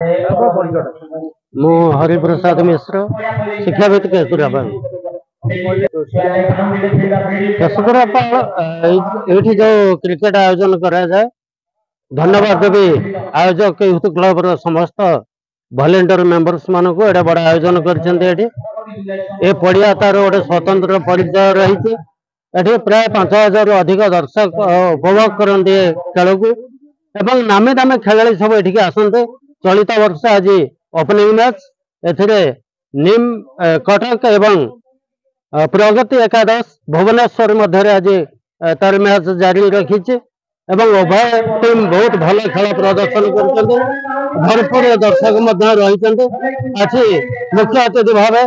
ଆପଣ ପରିଚୟଟା ମୁଁ ହରିପ୍ରସାଦ ମିଶ୍ର ଶିକ୍ଷାବିତ କେଶୁରାପାଳ। କେଶୁରାପାଳ ଏଇଠି ଯୋଉ କ୍ରିକେଟ ଆୟୋଜନ କରାଯାଏ, ଧନ୍ୟବାଦ ଦେବି ଆୟୋଜକ ୟୁଥ କ୍ଲବର ସମସ୍ତ ଭଲେଣ୍ଟିୟର ମେମ୍ବର୍ସ ମାନଙ୍କୁ। ଏଇଟା ବଡ଼ ଆୟୋଜନ କରିଛନ୍ତି। ଏଠି ଏ ପଡ଼ିଆ ତାର ଗୋଟେ ସ୍ୱତନ୍ତ୍ର ପରିଚୟ ରହିଛି। ଏଠି ପ୍ରାୟ 5,000ରୁ ଅଧିକ ଦର୍ଶକ ଉପଭୋଗ କରନ୍ତି ଏ ଖେଳକୁ ଏବଂ ନାମୀ ଦାମୀ ଖେଳାଳି ସବୁ ଏଠିକି ଆସନ୍ତି। ଚଳିତ ବର୍ଷ ଆଜି ଓପନିଂ ମ୍ୟାଚ୍, ଏଥିରେ ନିମ୍ କଟକ ଏବଂ ପ୍ରଗତି ଏକାଦଶ ଭୁବନେଶ୍ୱର ମଧ୍ୟରେ ଆଜି ତାର ମ୍ୟାଚ୍ ଜାରି ରଖିଛି ଏବଂ ଉଭୟ ଟିମ୍ ବହୁତ ଭଲ ଖେଳ ପ୍ରଦର୍ଶନ କରୁଛନ୍ତି। ଭରପୁର ଦର୍ଶକ ମଧ୍ୟ ରହିଛନ୍ତି। ଆଜି ମୁଖ୍ୟ ଅତିଥି ଭାବେ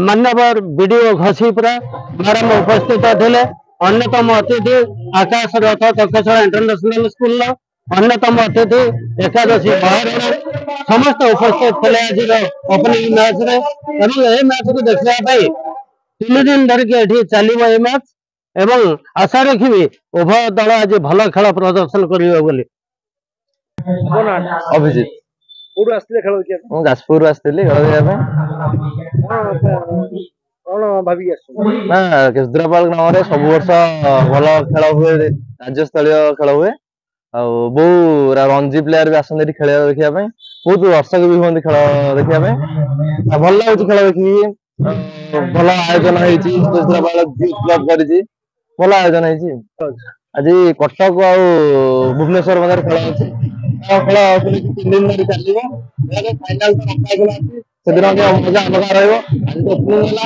ମାନ୍ୟବର ବିଡିଓ ଘଷିପୁରା ମ୍ୟାଡାମ ଉପସ୍ଥିତ ଥିଲେ। ଅନ୍ୟତମ ଅତିଥି ଆକାଶ ରଥ ତକ୍ଷଶିଳା ଇଣ୍ଟରନ୍ୟାସନାଲ ସ୍କୁଲର ଅନ୍ୟତମ ଅତିଥି ଏକାଦଶୀ ମହାରଣା ସମସ୍ତେ ଉପସ୍ଥିତ ଥିଲେ ଆଜିର ଓପନିଂ ମ୍ୟାଚରେ। ଏବଂ ଏହି ମ୍ୟାଚକୁ ଦେଖିବା ପାଇଁ 3 ଦିନ ଧରିକି ଏଠି ଚାଲିବ ଏହି ମ୍ୟାଚ୍ ଏବଂ ଆଶା ରଖିବି ଉଭୟ ଦଳ ଆଜି ଭଲ ଖେଳ ପ୍ରଦର୍ଶନ କରିବେ ବୋଲି। ଅଭିଜିତ କୋଉଠୁ ଆସିଥିଲେ ଖେଳ ଦେଖିବା ମୁଁ ଯାଜପୁରରୁ ଆସିଥିଲି ଖେଳ ଦେଖିବା ପାଇଁ। କଣ ଭାବିକି ଆସିଛନ୍ତି? ନା, କେଶୁଦ୍ରାପାଳ ଗ୍ରାମରେ ସବୁ ବର୍ଷ ଭଲ ଖେଳ ହୁଏ, ରାଜ୍ୟସ୍ତରୀୟ ଖେଳ ହୁଏ। ଆଉ ବହୁ ରଞ୍ଜି ପ୍ଲେୟାର ବି ଆସନ୍ତି ଏଠି ଖେଳିବା ଦେଖିବା ପାଇଁ। ବହୁତ ଦର୍ଶକ ବି ହୁଅନ୍ତି ଖେଳ ଦେଖିବା ପାଇଁ। ଆଉ ଭଲ ଲାଗୁଛି ଖେଳ ଦେଖିକି। ଭଲ ଆୟୋଜନ ହେଇଛି, କେଶୁଦ୍ରାପାଳ କ୍ଲବ କରିଛି, ଭଲ ଆୟୋଜନ ହେଇଛି। ଆଜି କଟକ ଆଉ ଭୁବନେଶ୍ୱର ମଧ୍ୟରେ ଖେଳ ଅଛି। ଖେଳ 3 ଦିନ ଧରି ଚାଲିବ। ଫାଇନାଲ ତ ରଖାହେଇଥିଲା, ସେଦିନ ମଜା ଅଲଗା ରହିବ। ଆଜି ଓପନିଂ ହେଲା,